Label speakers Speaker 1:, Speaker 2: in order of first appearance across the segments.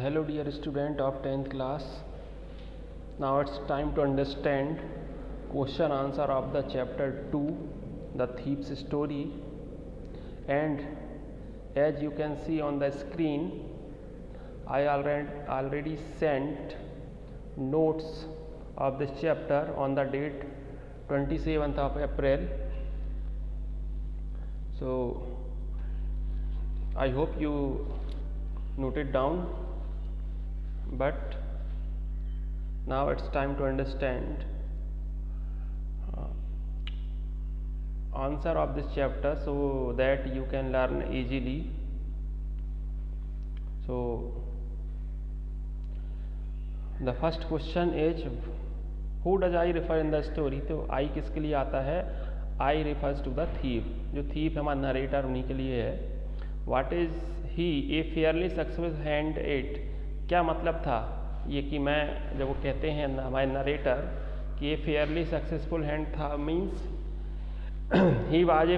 Speaker 1: Hello dear student of 10th class. Now it's time to understand question answer of the chapter 2, the thief's story. And as you can see on the screen, I already sent notes of this chapter on the date 27th of April. So I hope you note it down. But now it's time to understand answer of this chapter so that you can learn easily. So the first question is, who does I refer in the story? तो I किसके लिए आता है? I refers to the thief. जो thief है हमारा narrator उन्हीं के लिए है. What is he? A fairly successful hand at. क्या मतलब था ये कि मैं जब वो कहते हैं हमारे नरेटर कि ये फेयरली सक्सेसफुल हैंड था, means he was a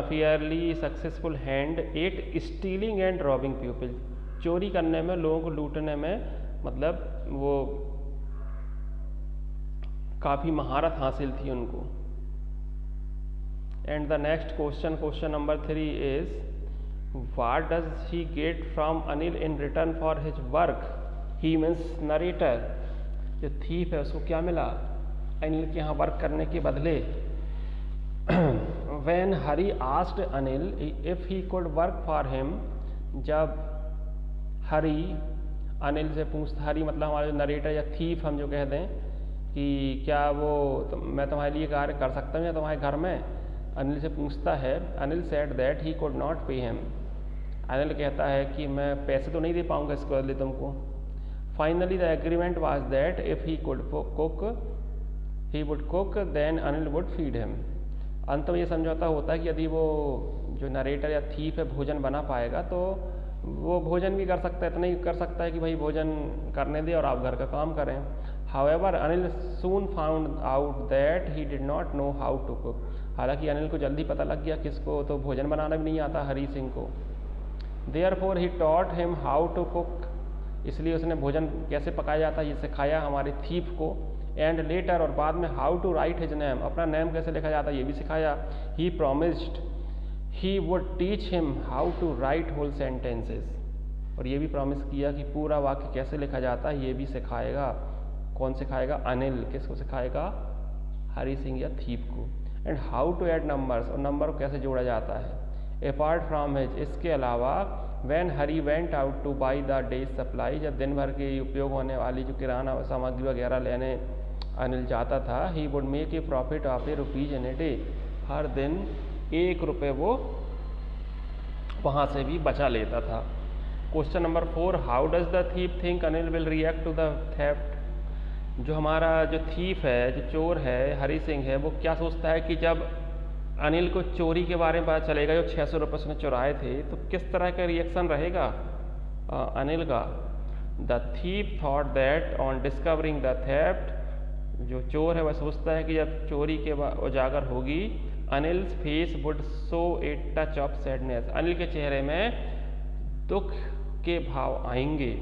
Speaker 1: Fairlie successful hand eight stealing and robbing people. चोरी करने में, लोगों को लूटने में मतलब वो काफ़ी महारत हासिल थी उनको. And the next question number 3 is, what does he get from Anil in return for his work? He means narrator. जो thief है उसको क्या मिला अनिल के यहाँ वर्क करने के बदले? When Hari asked Anil if he could work for him, जब हरी अनिल से पूछता, हरी मतलब हमारा जो नरेटर या thief हम जो कह दें कि क्या वो मैं तुम्हारे लिए कार्य कर सकता हूँ या तुम्हारे घर में, अनिल से पूछता है. Anil said that he could not pay him. Anil कहता है कि मैं पैसे तो नहीं दे पाऊंगा इसके बदले तुमको. Finally the agreement was that if he could cook he would cook then Anil would feed him. अंत में ये समझौता होता है कि यदि वो जो नरेटर या थीफ है भोजन बना पाएगा तो वो भोजन भी कर सकता है. इतना ही कर सकता है कि भाई भोजन करने दे और आप घर का काम करें. However Anil soon found out that he did not know how to cook. हालांकि अनिल को जल्दी पता लग गया किसको, तो भोजन बनाना भी नहीं आता हरी सिंह को. Therefore he taught him how to cook. इसलिए उसने भोजन कैसे पकाया जाता है ये सिखाया हमारे थीफ को. एंड लेटर और बाद में how to write his name, अपना नेम कैसे लिखा जाता है ये भी सिखाया. He promised he would teach him how to write whole sentences, और ये भी प्रॉमिस किया कि पूरा वाक्य कैसे लिखा जाता है ये भी सिखाएगा. कौन सिखाएगा? अनिल. किसको सिखाएगा? हरी सिंह या थीफ को. And how to add numbers, और नंबर को कैसे जोड़ा जाता है. अपार्ट फ्रॉम हिज, इसके अलावा when Hari went out to buy the day's supply, जब दिन भर के उपयोग होने वाली जो किराना सामग्री वगैरह लेने अनिल जाता था, he would make a profit of ₹1 in a day. हर दिन ₹1 वो वहाँ से भी बचा लेता था. Question number 4, how does the thief think Anil will react to the theft. जो हमारा जो थीफ है, जो चोर है, हरी सिंह है, वो क्या सोचता है कि जब अनिल को चोरी के बारे में पता चलेगा, जो ₹600 उसने चुराए थे, तो किस तरह का रिएक्शन रहेगा अनिल का. The thief thought that on discovering the theft, जो चोर है वह सोचता है कि जब चोरी के उजागर होगी, Anil's face would show a touch of sadness, Anil के चेहरे में दुख के भाव आएंगे.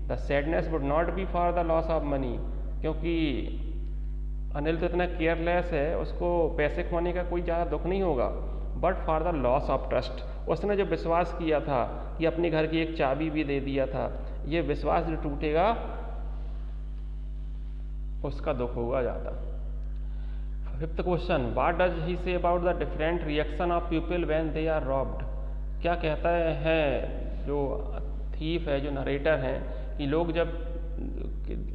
Speaker 1: The sadness would not be for the loss of money, क्योंकि अनिल तो इतना केयरलेस है, उसको पैसे खोने का कोई ज़्यादा दुख नहीं होगा. But for the loss of trust, उसने जो विश्वास किया था कि अपने घर की एक चाबी भी दे दिया था, ये विश्वास जो टूटेगा उसका दुख होगा ज़्यादा. 5th question, what does he say about the different reaction of people when they are robbed. क्या कहता है जो थीफ है, जो नरेटर हैं, कि लोग जब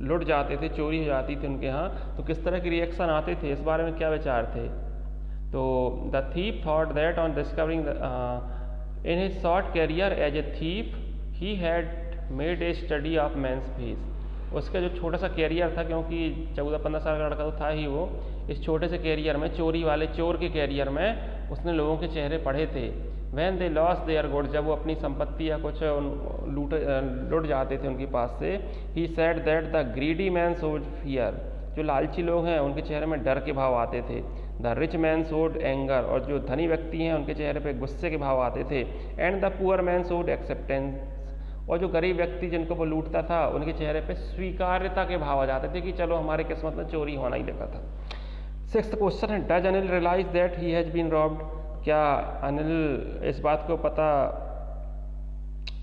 Speaker 1: लुट जाते थे, चोरी हो जाती थी उनके यहाँ, तो किस तरह के रिएक्शन आते थे, इस बारे में क्या विचार थे. तो the thief thought that on discovering in his short career as a thief he had made a study of man's face. उसका जो छोटा सा कैरियर था, क्योंकि 14-15 साल का लड़का तो था ही वो, इस छोटे से कैरियर में, चोर के कैरियर में उसने लोगों के चेहरे पढ़े थे. When they loss their goods, जब वो अपनी संपत्ति या कुछ लुट जाते थे उनके पास से, he said that the greedy man showed fear, जो लालची लोग हैं उनके चेहरे में डर के भाव आते थे. The rich man showed anger, और जो धनी व्यक्ति हैं उनके चेहरे पे गुस्से के भाव आते थे. And the poor man showed acceptance, और जो गरीब व्यक्ति जिनको वो लूटता था उनके चेहरे पे स्वीकार्यता के भाव आ जाते थे कि चलो हमारे किस्मत में चोरी होना ही लिखा था। 6th क्वेश्चन है, does Anil realise that he has been robbed? क्या अनिल इस बात को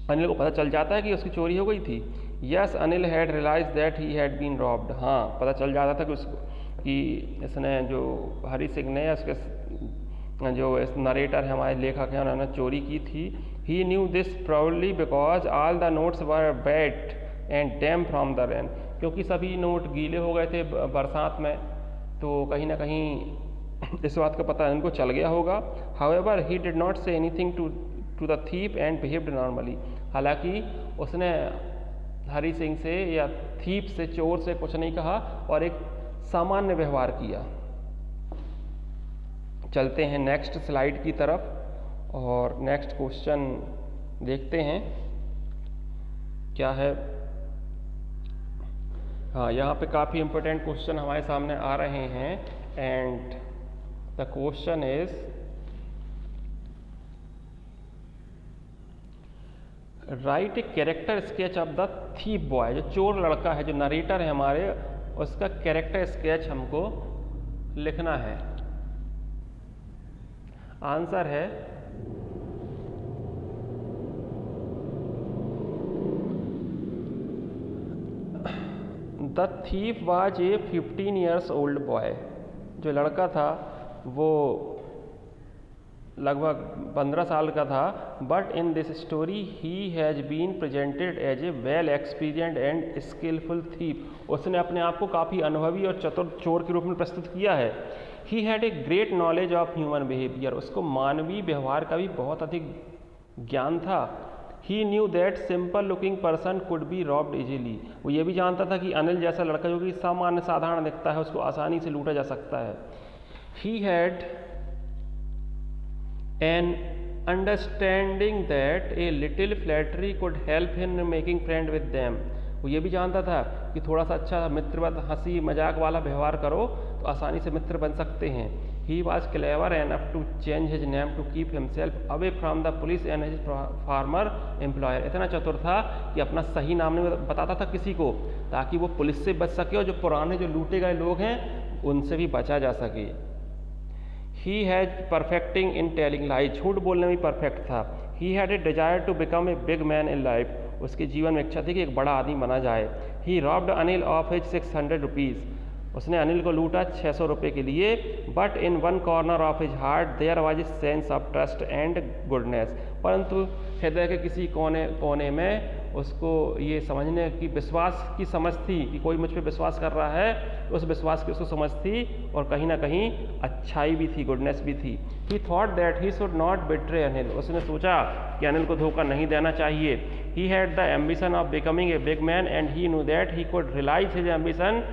Speaker 1: अनिल को पता चल जाता है कि उसकी चोरी हो गई थी? Yes, Anil had realise that he had been robbed. हाँ, पता चल जाता था कि उसको कि इसने, जो हरी सिंह ने, उसके जो इस नरेटर है, हमारे लेखक हैं, उन्होंने चोरी की थी। He knew this proudly because all the notes were wet and damp from the rain, क्योंकि सभी नोट गीले हो गए थे बरसात में, तो कहीं ना कहीं इस बात का पता इनको चल गया होगा। However he did not say anything to the thief and behaved normally. हालांकि उसने हरी सिंह से या थीप से, चोर से कुछ नहीं कहा और एक सामान्य व्यवहार किया। चलते हैं नेक्स्ट स्लाइड की तरफ और नेक्स्ट क्वेश्चन देखते हैं क्या है। हाँ, यहाँ पे काफ़ी इंपॉर्टेंट क्वेश्चन हमारे सामने आ रहे हैं and the question is, right a character sketch of the thief boy. जो चोर लड़का है, जो नरेटर है हमारे, उसका कैरेक्टर स्केच हमको लिखना है। आंसर है the thief was a 15 years old boy. जो लड़का था वो लगभग 15 साल का था। But in this story he has been presented as a well experienced and skilful thief. उसने अपने आप को काफ़ी अनुभवी और चतुर चोर के रूप में प्रस्तुत किया है। He had a great knowledge of human behaviour. उसको मानवीय व्यवहार का भी बहुत अधिक ज्ञान था। He knew that simple looking person could be robbed easily. वो ये भी जानता था कि अनिल जैसा लड़का जो कि सामान्य साधारण दिखता है, उसको आसानी से लूटा जा सकता है। He had an understanding that a little flattery could help in making friend with them. वो ये भी जानता था कि थोड़ा सा अच्छा मित्रवत हंसी मजाक वाला व्यवहार करो तो आसानी से मित्र बन सकते हैं। He was clever enough to change his name to keep himself away from the police and his former employer. इतना चतुर था कि अपना सही नाम नहीं बताता था किसी को, ताकि वो पुलिस से बच सके और जो पुराने जो लूटे गए लोग हैं उनसे भी बचा जा सके। He has perfecting in telling lies. झूठ बोलने में परफेक्ट था। He had a desire to become a big man in life. उसके जीवन में इच्छा थी कि एक बड़ा आदमी बना जाए। He robbed Anil of his 600 rupees. उसने अनिल को लूटा 600 रुपये के लिए। But in one corner of his heart there was a sense of trust and goodness. परंतु हृदय के किसी कोने में उसको ये समझने की, विश्वास की समझ थी कि कोई मुझ पर विश्वास कर रहा है। उस विश्वास की उसको समझ थी और कहीं ना कहीं अच्छाई भी थी, गुडनेस भी थी। He thought that he should not betray Anil. उसने सोचा कि अनिल को धोखा नहीं देना चाहिए। He had the ambition of becoming a big man and he knew that he could realise his ambition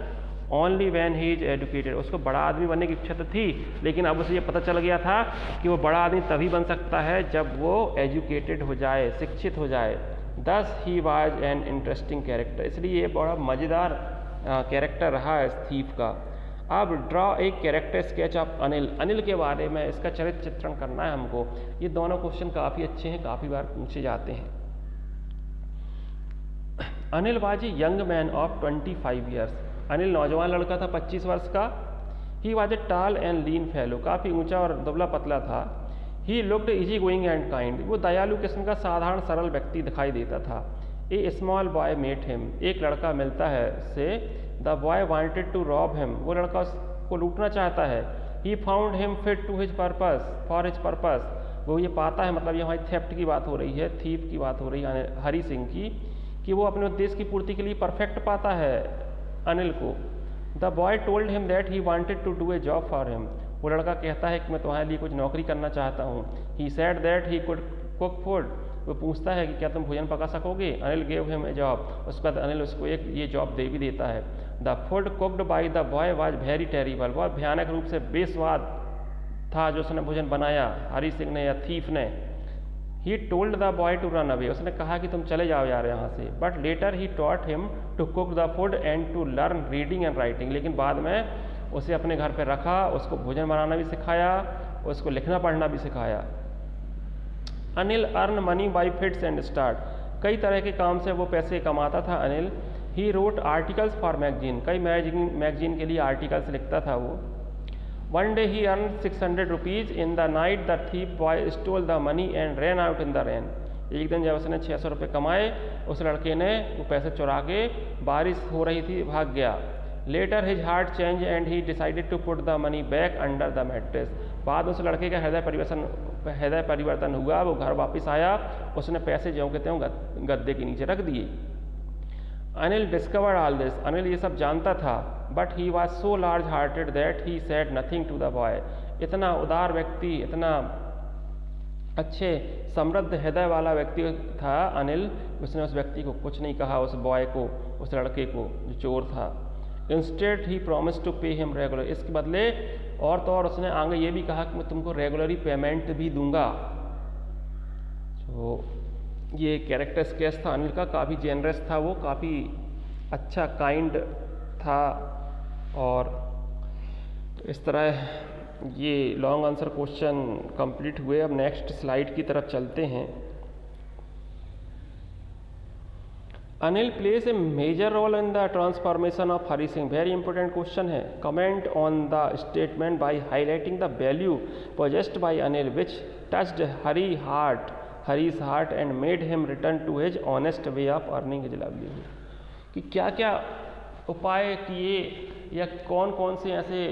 Speaker 1: only when he is educated. उसको बड़ा आदमी बनने की इच्छा तो थी, लेकिन अब उसे ये पता चल गया था कि वो बड़ा आदमी तभी बन सकता है जब वो एजुकेटेड हो जाए, शिक्षित हो जाए। दस he was an interesting character. इसलिए ये बड़ा मज़ेदार कैरेक्टर रहा है इस थीफ का। अब ड्रॉ एक character sketch of Anil. Anil के बारे में इसका चरित्र चित्रण करना है हमको। ये दोनों क्वेश्चन काफ़ी अच्छे हैं, काफ़ी बार पूछे जाते हैं। Anil was a young man of 25 years. Anil नौजवान लड़का था 25 वर्ष का। He was a tall and lean fellow. काफ़ी ऊंचा और दुबला पतला था। He looked easy going and kind. वो दयालु किस्म का साधारण सरल व्यक्ति दिखाई देता था। A small boy met him. एक लड़का मिलता है से। The boy wanted to rob him. वो लड़का उसको लूटना चाहता है। He found him fit to his purpose for his purpose. वो ये पाता है, मतलब ये हमारी थेफ्ट की बात हो रही है, थीफ की बात हो रही है हरी सिंह की, कि वो अपने उद्देश्य की पूर्ति के लिए परफेक्ट पाता है अनिल को। The boy told him that he wanted to do a job for him. वो लड़का कहता है कि मैं तुम्हारे लिए कुछ नौकरी करना चाहता हूँ। He said that he could cook food. वो पूछता है कि क्या तुम भोजन पका सकोगे। Anil gave him a job. उसके बाद अनिल उसको एक ये जॉब दे भी देता है। The food cooked by the boy was very terrible. बहुत भयानक रूप से बेस्वाद था जो उसने भोजन बनाया हरी सिंह ने या थीफ ने। He told the boy to run away. उसने कहा कि तुम चले जाओ यार यहाँ से। But later he taught him to cook the food and to learn reading and writing. लेकिन बाद में उसे अपने घर पर रखा, उसको भोजन बनाना भी सिखाया, उसको लिखना पढ़ना भी सिखाया। Anil earn money by fits and start. कई तरह के काम से वो पैसे कमाता था Anil. He wrote articles for magazine, कई मैगजीन के लिए आर्टिकल्स लिखता था वो। One day he earn 600 rupees in the night the thief boy stole the money and ran out in the rain. एक दिन जब उसने 600 रुपये कमाए, उस लड़के ने वो पैसे चुरा के, बारिश हो रही थी, भाग गया। Later his heart change and he decided to put the money back under the mattress. बाद उस लड़के का हृदय परिवर्तन हुआ, वो घर वापस आया, उसने पैसे ज्यों के त्यों गद्दे के नीचे रख दिए। Anil discovered all this, Anil ये सब जानता था, but he was so large hearted that he said nothing to the boy. इतना उदार व्यक्ति, इतना अच्छे समृद्ध हृदय वाला व्यक्ति था अनिल, उसने उस व्यक्ति को कुछ नहीं कहा, उस बॉय को, उस लड़के को जो चोर था। Instead he promise to pay him regular, इसके बदले और तो और उसने आगे ये भी कहा कि मैं तुमको रेगुलरली पेमेंट भी दूंगा। तो ये कैरेक्टर स्केच था अनिल का, काफ़ी जेनरस था वो, काफ़ी अच्छा काइंड था। और इस तरह ये लॉन्ग आंसर क्वेश्चन कंप्लीट हुए। अब नेक्स्ट स्लाइड की तरफ चलते हैं। Anil plays a major role in the transformation of Hari Singh, very important question है। Comment on the statement by highlighting the value possessed by Anil which touched Hari's heart and made him return to his honest way of earning his livelihood। कि क्या क्या उपाय किए या कौन कौन से ऐसे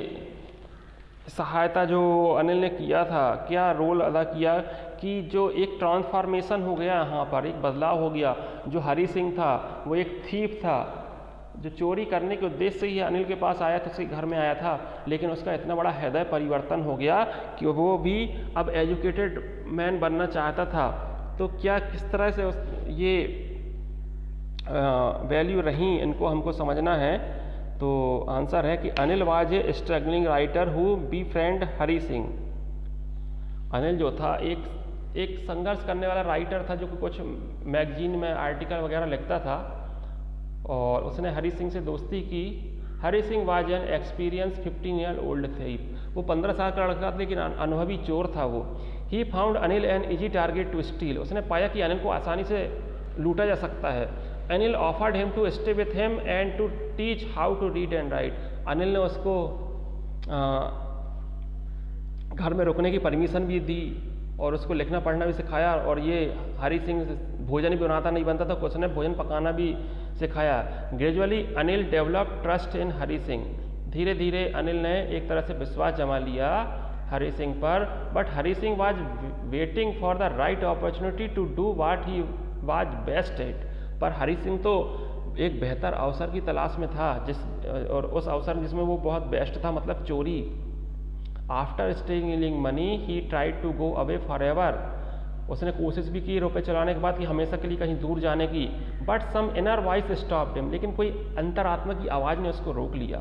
Speaker 1: सहायता जो अनिल ने किया था, क्या रोल अदा किया कि जो एक ट्रांसफॉर्मेशन हो गया, यहाँ पर एक बदलाव हो गया। जो हरी सिंह था वो एक थीफ था, जो चोरी करने के उद्देश्य से ही अनिल के पास आया था, उसके घर में आया था, लेकिन उसका इतना बड़ा हृदय परिवर्तन हो गया कि वो भी अब एजुकेटेड मैन बनना चाहता था। तो क्या किस तरह से ये वैल्यू रही, इनको हमको समझना है। तो आंसर है कि Anil was a struggling writer who befriend Hari Singh. Anil जो था एक संघर्ष करने वाला राइटर था, जो कि कुछ मैगजीन में आर्टिकल वगैरह लिखता था, और उसने हरी सिंह से दोस्ती की। Hari Singh was an experience 15 year old thief, वो 15 साल का लड़का था, लेकिन अनुभवी चोर था वो। He found Anil an easy target to steal, उसने पाया कि अनिल को आसानी से लूटा जा सकता है। Anil offered him to stay with him and to teach how to read and write, Anil ने उसको घर में रुकने की परमिशन भी दी और उसको लिखना पढ़ना भी सिखाया। और ये हरी सिंह भोजन भी बनाता नहीं बनता था, उसने भोजन पकाना भी सिखाया। Gradually Anil develop trust in Hari Singh, धीरे धीरे अनिल ने एक तरह से विश्वास जमा लिया हरी सिंह पर। But Hari Singh was waiting for the right opportunity to do what he was best at, पर हरी सिंह तो एक बेहतर अवसर की तलाश में था, और उस अवसर जिसमें वो बहुत बेस्ट था, मतलब चोरी। After stealing money he tried to go away for ever, उसने कोशिश भी की रुपए चलाने के बाद कि हमेशा के लिए कहीं दूर जाने की। But some inner voice stopped him, लेकिन कोई अंतरात्मा की आवाज़ ने उसको रोक लिया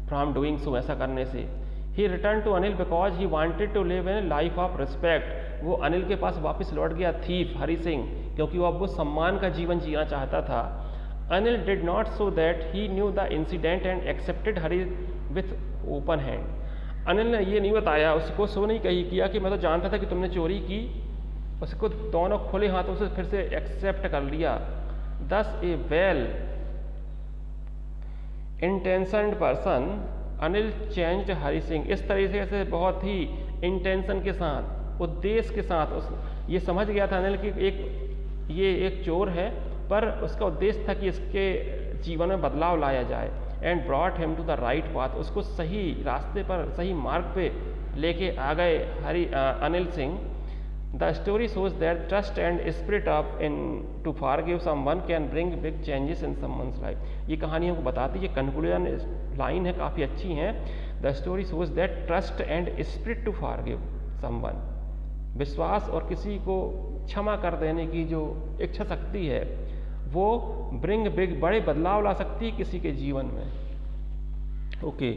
Speaker 1: फ्रॉम डूइंग सो, ऐसा करने से। He return to Anil because he wanted to live in life of respect, वो अनिल के पास वापस लौट गया थीफ हरी सिंह, क्योंकि वो अब वो सम्मान का जीवन जीना चाहता था। Anil did not so that he new the incident and accepted Hari with open hand, Anil ने ये नहीं बताया, उसको सो नहीं कही किया कि मैं तो जानता था कि तुमने चोरी की, उसको दोनों खुले हाथों से फिर से एक्सेप्ट कर लिया। दस ए well intentioned person Anil changed Hari Singh, इस तरीके से बहुत ही इंटेंशन के साथ, उद्देश्य के साथ ये समझ गया था अनिल कि ये एक चोर है, पर उसका उद्देश्य था कि इसके जीवन में बदलाव लाया जाए। And brought him to the right path, उसको सही रास्ते पर, सही मार्ग पे लेके आ गए Anil Singh. The story shows that trust and spirit of in to forgive someone can bring big changes in someone's life, ये कहानी हमको बताती है, कंक्लूजन लाइन है, काफ़ी अच्छी है। The story shows that trust and spirit to forgive someone, विश्वास और किसी को क्षमा कर देने की जो इच्छा शक्ति है, वो ब्रिंग बिग, बड़े बदलाव ला सकती है किसी के जीवन में। Okay,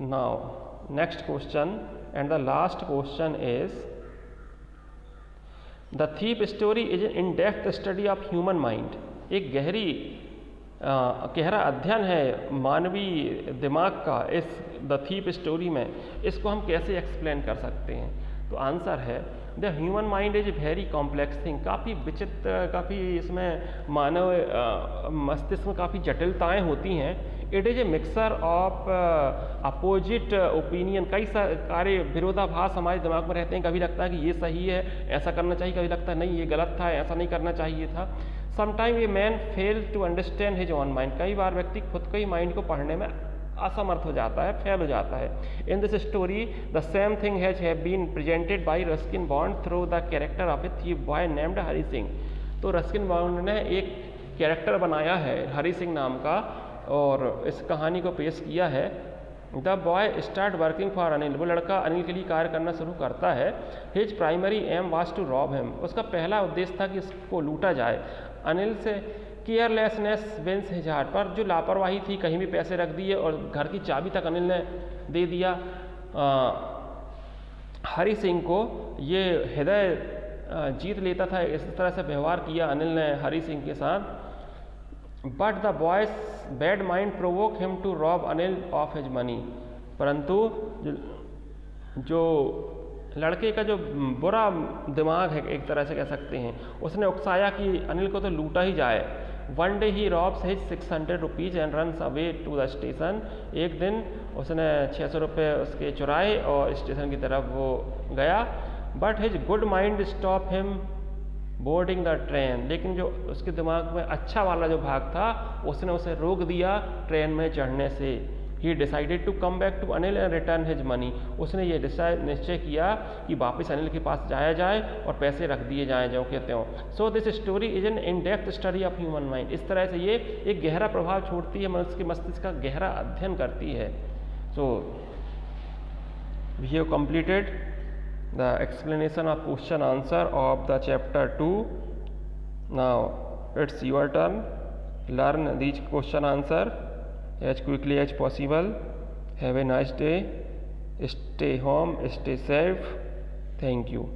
Speaker 1: now next question and the last question is the thief story is in depth study of human mind, एक गहरा अध्ययन है मानवीय दिमाग का इस द थीप स्टोरी में, इसको हम कैसे एक्सप्लेन कर सकते हैं। तो आंसर है the human mind is very complex thing, काफ़ी विचित्र, काफ़ी इसमें मानव मस्तिष्क में काफ़ी जटिलताएं होती हैं। It is a mixer of opposite opinion, कई सारे विरोधाभास हमारे दिमाग में रहते हैं। कभी लगता है कि ये सही है, ऐसा करना चाहिए, कभी लगता है नहीं ये गलत था, ऐसा नहीं करना चाहिए था। Sometime a man fail to understand his own mind, कई बार व्यक्ति खुद के ही माइंड को पढ़ने में असमर्थ हो जाता है, फेल हो जाता है। In this story the same thing has been presented by Ruskin Bond through the character of a thief boy named Hari Singh. तो रस्किन बॉन्ड ने एक कैरेक्टर बनाया है हरी सिंह नाम का और इस कहानी को पेश किया है। The boy start working for Anil, वो लड़का अनिल के लिए कार्य करना शुरू करता है। His primary aim was to rob him, उसका पहला उद्देश्य था कि इसको लूटा जाए। अनिल से केयरलेसनेस विंस हिज हार्ट, पर जो लापरवाही थी, कहीं भी पैसे रख दिए और घर की चाबी तक अनिल ने दे दिया हरी सिंह को, ये हृदय जीत लेता था। इस तरह से व्यवहार किया अनिल ने हरी सिंह के साथ। But the boy's bad mind provoke him to rob Anil of his money, परंतु जो लड़के का जो बुरा दिमाग है, एक तरह से कह सकते हैं, उसने उकसाया कि अनिल को तो लूटा ही जाए। One day he robs his 600 rupees and runs away to the station, एक दिन उसने 600 रुपये उसके चुराए और स्टेशन की तरफ वो गया। But his good mind stop him boarding the train, लेकिन जो उसके दिमाग में अच्छा वाला जो भाग था उसने उसे रोक दिया ट्रेन में चढ़ने से। He decided to come back to Anil and return his money, उसने ये निश्चय किया कि वापस अनिल के पास जाया जाए और पैसे रख दिए जाएँ जो कहते हो। So this story is an in depth study of human mind, इस तरह से ये एक गहरा प्रभाव छोड़ती है, मनुष्य के मस्तिष्क का गहरा अध्ययन करती है। So we have completed the explanation of question answer of the chapter 2. Now it's your turn, learn these question answer as quickly as possible. Have a nice day, stay home, stay safe. Thank you.